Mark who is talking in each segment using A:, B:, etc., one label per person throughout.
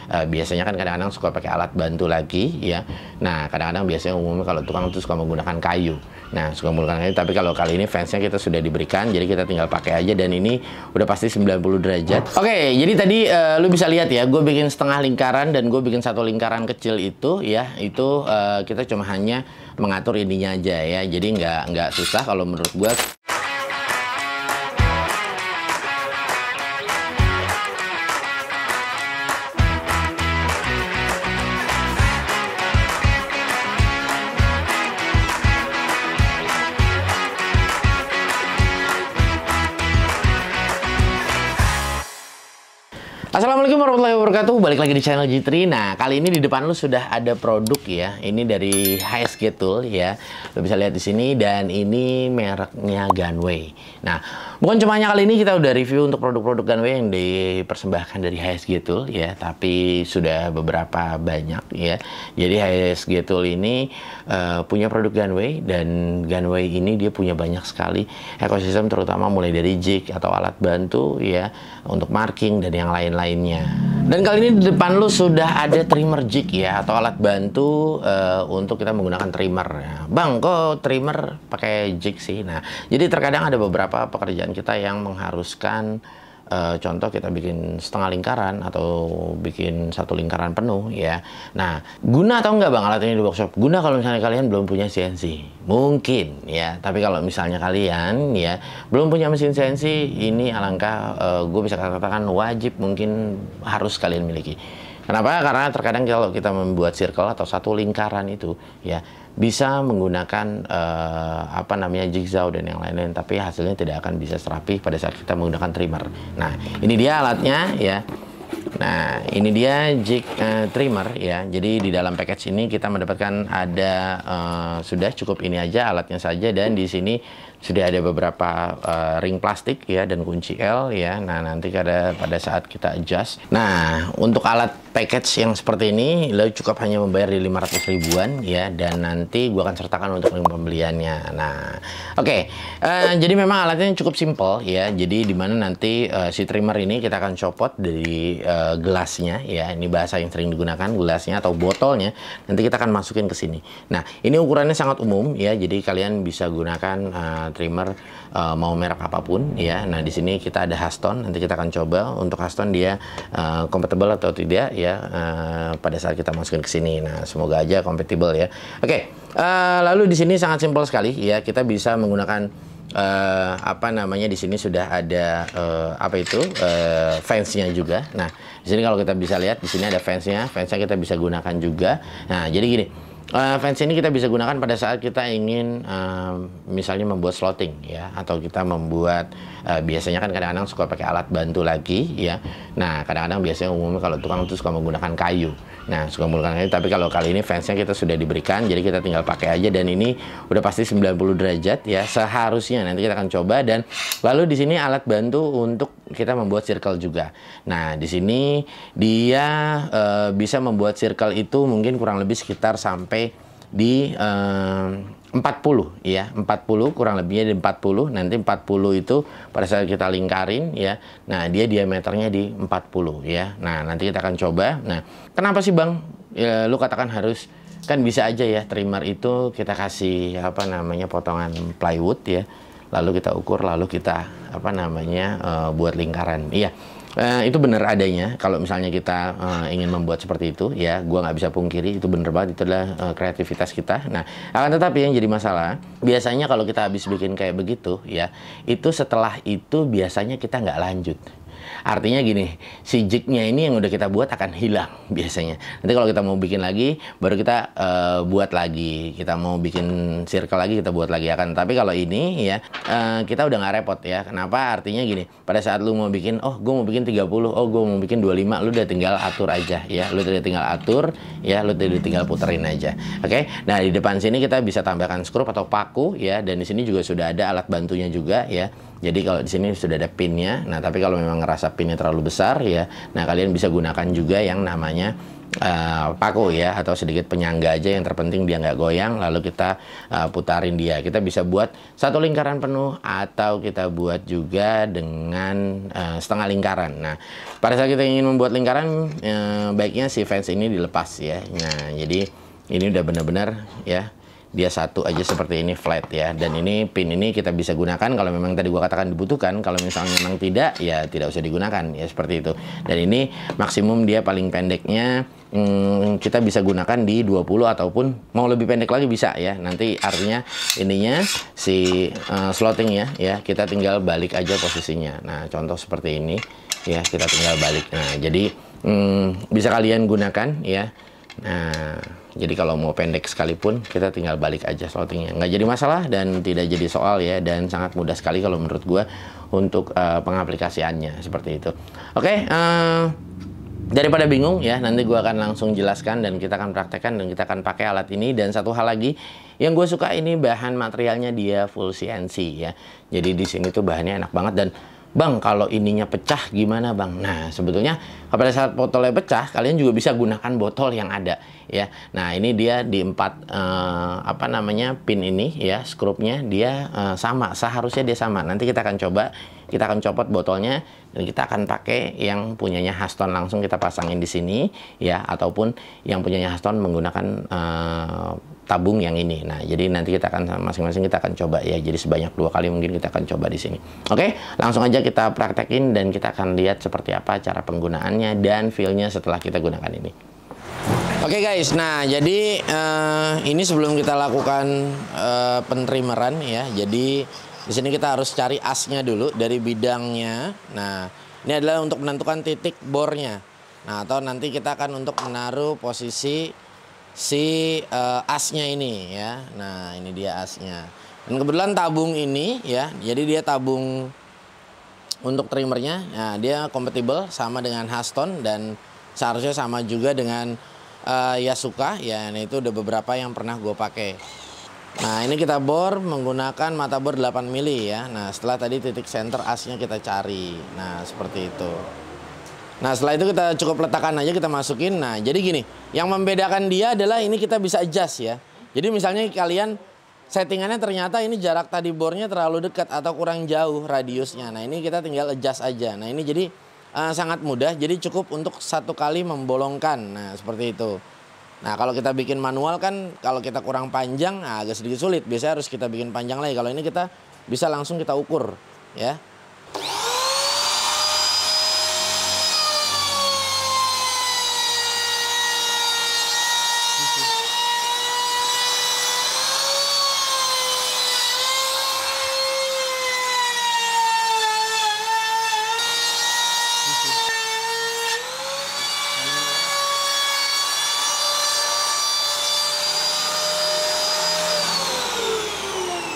A: biasanya kan kadang-kadang suka pakai alat bantu lagi ya. Nah, kadang-kadang biasanya umumnya kalau tukang itu suka menggunakan kayu. Nah, suka menggunakan kayu, tapi kalau kali ini fansnya kita sudah diberikan, jadi kita tinggal pakai aja, dan ini udah pasti 90 derajat. Oke, jadi tadi lu bisa lihat ya, gue bikin setengah lingkaran dan gue bikin satu lingkaran kecil itu ya, itu kita cuma hanya mengatur ininya aja ya, jadi nggak susah kalau menurut gue. Assalamualaikum warahmatullahi wabarakatuh. Balik lagi di channel G3. Nah, kali ini di depan lu sudah ada produk ya. Ini dari HSG Tool ya. Lu bisa lihat di sini, dan ini mereknya Gunway. Nah, bukan cuma hanya kali ini kita udah review untuk produk-produk Gunway yang dipersembahkan dari HSG Tool ya, tapi sudah beberapa banyak ya. Jadi HSG Tool ini punya produk Gunway, dan Gunway ini dia punya banyak sekali ekosistem, terutama mulai dari jig atau alat bantu ya, untuk marking dan yang lain-lainnya. Dan kali ini di depan lu sudah ada trimmer jig ya, atau alat bantu untuk kita menggunakan trimmer ya. Bang, kok trimmer pakai jig sih? Nah, jadi terkadang ada beberapa pekerjaan kita yang mengharuskan contoh kita bikin setengah lingkaran atau bikin satu lingkaran penuh ya. Nah, guna atau enggak Bang alat ini di workshop? Guna kalau misalnya kalian belum punya CNC. Mungkin ya, tapi kalau misalnya kalian ya belum punya mesin CNC, ini alangkah gue bisa katakan wajib, mungkin harus kalian miliki. Kenapa? Karena terkadang kalau kita membuat circle atau satu lingkaran itu ya bisa menggunakan apa namanya jigsaw dan yang lain-lain, tapi hasilnya tidak akan bisa serapih pada saat kita menggunakan trimmer. Nah, ini dia alatnya ya. Nah, ini dia jig trimmer ya. Jadi di dalam package ini kita mendapatkan ada sudah cukup ini aja alatnya saja, dan di sini sudah ada beberapa ring plastik ya dan kunci L ya. Nah, nanti pada saat kita adjust. Nah, untuk alat package yang seperti ini lo cukup hanya membayar di 500 ribuan ya, dan nanti gua akan sertakan untuk link pembeliannya. Nah, oke. Jadi memang alatnya cukup simple ya. Jadi dimana nanti si trimmer ini kita akan copot dari gelasnya ya. Ini bahasa yang sering digunakan, gelasnya atau botolnya. Nanti kita akan masukin ke sini. Nah, ini ukurannya sangat umum ya. Jadi kalian bisa gunakan trimmer mau merek apapun ya. Nah, di sini kita ada Haston. Nanti kita akan coba untuk Haston dia compatible atau tidak ya pada saat kita masukin ke sini. Nah, semoga aja compatible ya. Oke. Lalu di sini sangat simpel sekali ya. Kita bisa menggunakan apa namanya, di sini sudah ada apa itu fansnya juga. Nah, di sini kalau kita bisa lihat di sini ada fansnya kita bisa gunakan juga. Nah, jadi gini, fans ini kita bisa gunakan pada saat kita ingin misalnya membuat slotting ya, atau kita membuat biasanya kan kadang-kadang suka pakai alat bantu lagi ya. Nah, kadang-kadang biasanya umumnya kalau tukang itu suka menggunakan kayu. Nah, suka menggunakan kayu, tapi kalau kali ini fansnya kita sudah diberikan, jadi kita tinggal pakai aja, dan ini udah pasti 90 derajat ya seharusnya. Nanti kita akan coba. Dan lalu di sini alat bantu untuk kita membuat circle juga. Nah, di sini dia bisa membuat circle itu mungkin kurang lebih sekitar sampai di 40 ya, 40 kurang lebihnya di 40. Nanti 40 itu pada saat kita lingkarin ya. Nah, dia diameternya di 40 ya. Nah, nanti kita akan coba. Nah, kenapa sih Bang ya, lu katakan harus? Kan bisa aja ya, trimmer itu kita kasih apa namanya potongan plywood ya, lalu kita ukur, lalu kita apa namanya buat lingkaran. Iya, itu benar adanya. Kalau misalnya kita ingin membuat seperti itu ya, gua nggak bisa pungkiri itu bener banget, itu adalah kreativitas kita. Nah, akan tetapi yang jadi masalah biasanya kalau kita habis bikin kayak begitu ya, itu setelah itu biasanya kita nggak lanjut. Artinya gini, si jignya ini yang udah kita buat akan hilang biasanya. Nanti kalau kita mau bikin lagi, baru kita buat lagi. Kita mau bikin circle lagi, kita buat lagi akan. Tapi kalau ini ya, kita udah nggak repot ya. Kenapa? Artinya gini, pada saat lu mau bikin, oh gue mau bikin 30, oh gue mau bikin 25, lu udah tinggal atur aja ya. Lu udah tinggal atur ya, lu udah tinggal puterin aja. Oke? Nah, di depan sini kita bisa tambahkan skrup atau paku ya, dan di sini juga sudah ada alat bantunya juga ya. Jadi kalau di sini sudah ada pinnya. Nah, tapi kalau memang ngerasa pinnya terlalu besar ya, nah kalian bisa gunakan juga yang namanya paku ya, atau sedikit penyangga aja, yang terpenting dia nggak goyang. Lalu kita putarin dia. Kita bisa buat satu lingkaran penuh atau kita buat juga dengan setengah lingkaran. Nah, pada saat kita ingin membuat lingkaran, baiknya si fans ini dilepas ya. Nah, jadi ini udah benar-benar ya, dia satu aja seperti ini, flat ya. Dan ini pin ini kita bisa gunakan kalau memang tadi gua katakan dibutuhkan. Kalau misalnya memang tidak, ya tidak usah digunakan ya, seperti itu. Dan ini maksimum dia paling pendeknya kita bisa gunakan di 20 ataupun mau lebih pendek lagi bisa ya. Nanti artinya ininya si slotting ya, kita tinggal balik aja posisinya. Nah, contoh seperti ini ya, kita tinggal balik. Nah, jadi bisa kalian gunakan ya. Nah, jadi kalau mau pendek sekalipun kita tinggal balik aja slottingnya, nggak jadi masalah dan tidak jadi soal ya, dan sangat mudah sekali kalau menurut gua untuk pengaplikasiannya seperti itu. Oke, daripada bingung ya, nanti gua akan langsung jelaskan dan kita akan praktekkan dan kita akan pakai alat ini. Dan satu hal lagi yang gue suka, ini bahan materialnya dia full CNC ya, jadi di sini tuh bahannya enak banget. Dan Bang, kalau ininya pecah gimana Bang? Nah, sebetulnya pada saat botolnya pecah, kalian juga bisa gunakan botol yang ada ya. Nah, ini dia di 4 pin ini ya, skrupnya dia sama, seharusnya dia sama. Nanti kita akan coba, kita akan copot botolnya dan kita akan pakai yang punyanya Haston, langsung kita pasangin di sini ya, ataupun yang punyanya Haston menggunakan tabung yang ini. Nah, jadi nanti kita akan masing-masing kita akan coba ya. Jadi sebanyak 2 kali mungkin kita akan coba di sini. Oke, langsung aja kita praktekin dan kita akan lihat seperti apa cara penggunaannya dan feel-nya setelah kita gunakan ini. Oke guys, nah jadi ini sebelum kita lakukan pentrimeran ya. Jadi di sini kita harus cari asnya dulu dari bidangnya. Nah, ini adalah untuk menentukan titik bornya. Nah, atau nanti kita akan untuk menaruh posisi si asnya ini ya. Nah, ini dia asnya. Dan kebetulan tabung ini ya, jadi dia tabung untuk trimmernya. Nah, dia kompatibel sama dengan Haston dan seharusnya sama juga dengan Yasuka ya. Nah, itu udah beberapa yang pernah gue pakai. Nah, ini kita bor menggunakan mata bor 8 mili ya. Nah, setelah tadi titik center asnya kita cari. Nah, seperti itu. Nah, setelah itu kita cukup letakkan aja, kita masukin. Nah, jadi gini, yang membedakan dia adalah ini kita bisa adjust ya. Jadi misalnya kalian settingannya ternyata ini jarak tadi bornya terlalu dekat atau kurang jauh radiusnya. Nah, ini kita tinggal adjust aja. Nah, ini jadi sangat mudah. Jadi cukup untuk 1 kali membolongkan. Nah, seperti itu. Nah, kalau kita bikin manual kan, kalau kita kurang panjang, agak sedikit sulit. Biasanya harus kita bikin panjang lagi. Kalau ini kita bisa langsung kita ukur ya.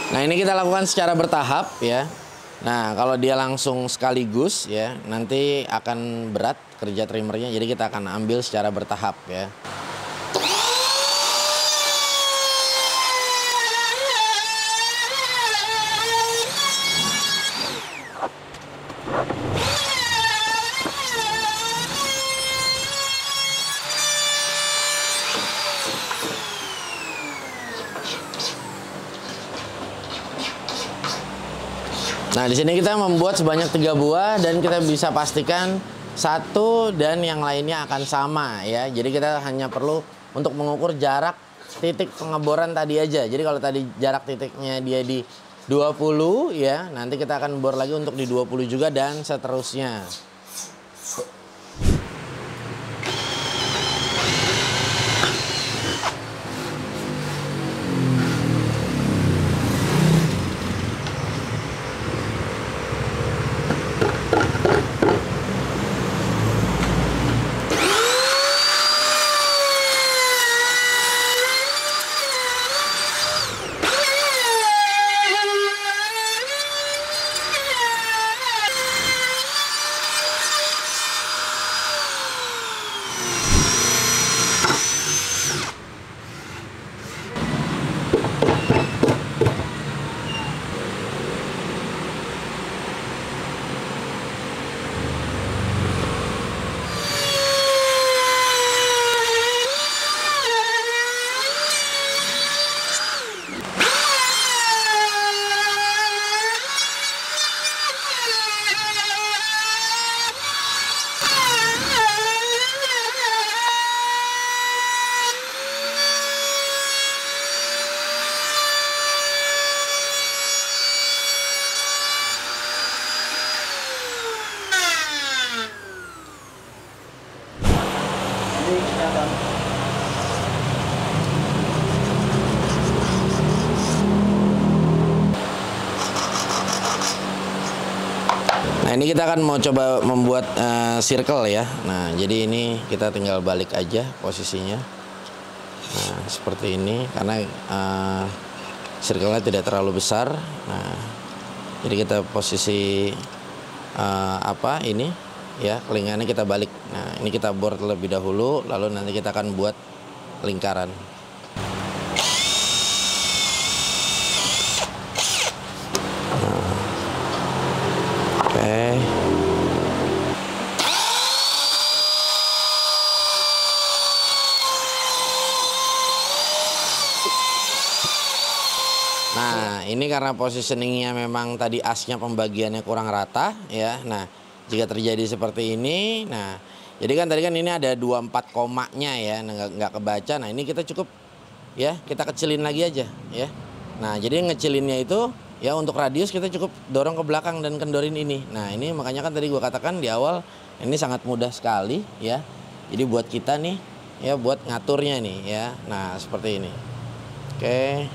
A: Nah, ini kita lakukan secara bertahap ya. Nah, kalau dia langsung sekaligus ya, nanti akan berat kerja trimmernya. Jadi kita akan ambil secara bertahap ya. Nah, di sini kita membuat sebanyak 3 buah dan kita bisa pastikan satu dan yang lainnya akan sama ya. Jadi kita hanya perlu untuk mengukur jarak titik pengeboran tadi aja. Jadi kalau tadi jarak titiknya dia di 20 ya, nanti kita akan bor lagi untuk di 20 juga dan seterusnya. Nah, ini kita akan mau coba membuat circle ya. Nah, jadi ini kita tinggal balik aja posisinya. Nah, seperti ini karena circle-nya tidak terlalu besar. Nah, jadi kita posisi ini ya, kelingannya kita balik. Nah, ini kita bor terlebih dahulu, lalu nanti kita akan buat lingkaran. Nah, ini karena positioningnya memang tadi asnya pembagiannya kurang rata ya. Nah, jika terjadi seperti ini, nah, jadi kan tadi kan ini ada 24 komanya ya, nggak kebaca. Nah, ini kita cukup ya, kita kecilin lagi aja ya. Nah, jadi ngecilinnya itu ya untuk radius kita cukup dorong ke belakang dan kendorin ini. Nah, ini makanya kan tadi gua katakan di awal ini sangat mudah sekali ya. Jadi buat kita nih ya, buat ngaturnya nih ya. Nah, seperti ini. Oke.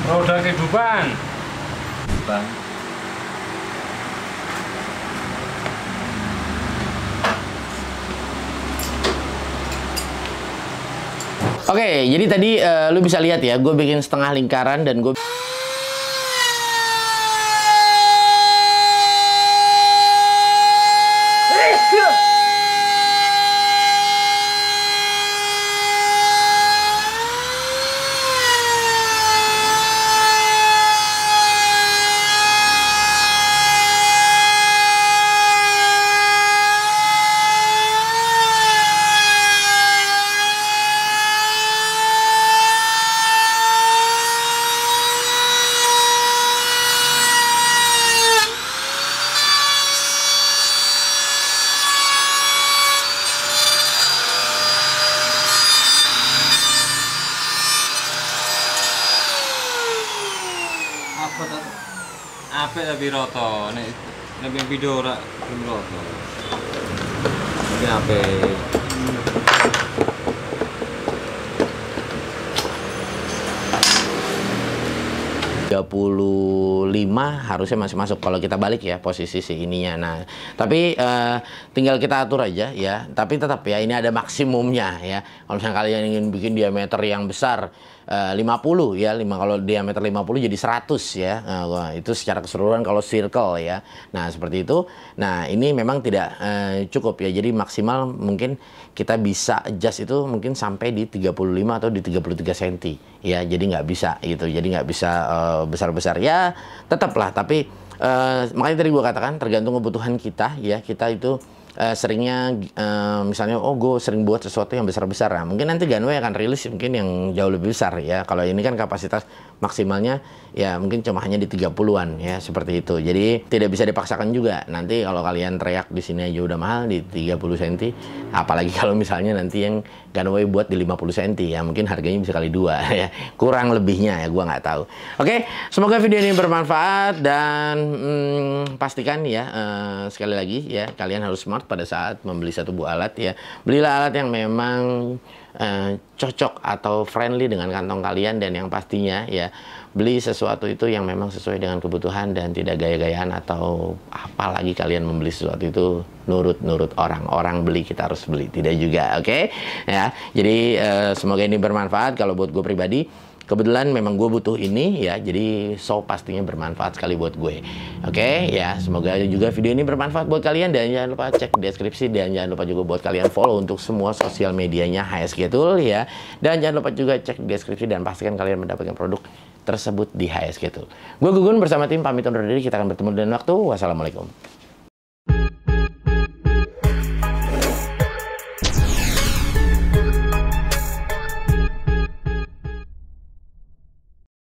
B: Roda kehidupan.
A: Oke, jadi tadi lu bisa lihat ya, gue bikin setengah lingkaran dan gue
B: Apik tapi rata, nek video ora rata. Iki apik.
A: 35 harusnya masih masuk kalau kita balik ya posisi si ininya. Nah, tapi tinggal kita atur aja ya. Tapi tetap ya ini ada maksimumnya ya. Kalau misalnya kalian ingin bikin diameter yang besar 50 ya, kalau diameter 50 jadi 100 ya. Nah, itu secara keseluruhan kalau circle ya. Nah, seperti itu. Nah, ini memang tidak cukup ya. Jadi maksimal mungkin kita bisa adjust itu mungkin sampai di 35 atau di 33 cm ya. Jadi nggak bisa gitu. Jadi nggak bisa besar-besar ya. Tetaplah, tapi makanya tadi gue katakan tergantung kebutuhan kita ya. Kita itu seringnya misalnya gue sering buat sesuatu yang besar-besar, nah, mungkin nanti Gunway akan rilis mungkin yang jauh lebih besar ya. Kalau ini kan kapasitas maksimalnya ya mungkin cuma hanya di 30-an ya, seperti itu. Jadi tidak bisa dipaksakan juga. Nanti kalau kalian teriak di sini aja udah mahal di 30 cm, apalagi kalau misalnya nanti yang Gunway buat di 50 cm ya, mungkin harganya bisa kali 2 ya, kurang lebihnya ya, gua nggak tahu. Oke, semoga video ini bermanfaat dan pastikan ya sekali lagi ya, kalian harus smart pada saat membeli satu buah alat ya. Belilah alat yang memang cocok atau friendly dengan kantong kalian, dan yang pastinya ya beli sesuatu itu yang memang sesuai dengan kebutuhan dan tidak gaya-gayaan atau apalagi kalian membeli sesuatu itu nurut-nurut orang beli kita harus beli, tidak juga. Oke ya, jadi semoga ini bermanfaat. Kalau buat gue pribadi, kebetulan memang gue butuh ini ya, jadi pastinya bermanfaat sekali buat gue. Oke ya, semoga juga video ini bermanfaat buat kalian, dan jangan lupa cek deskripsi, dan jangan lupa juga buat kalian follow untuk semua sosial medianya HSG Tool ya, dan jangan lupa juga cek deskripsi dan pastikan kalian mendapatkan produk tersebut di HSG Tool. Gue Gugun bersama tim pamit undur diri, kita akan bertemu di lain waktu. Wassalamualaikum.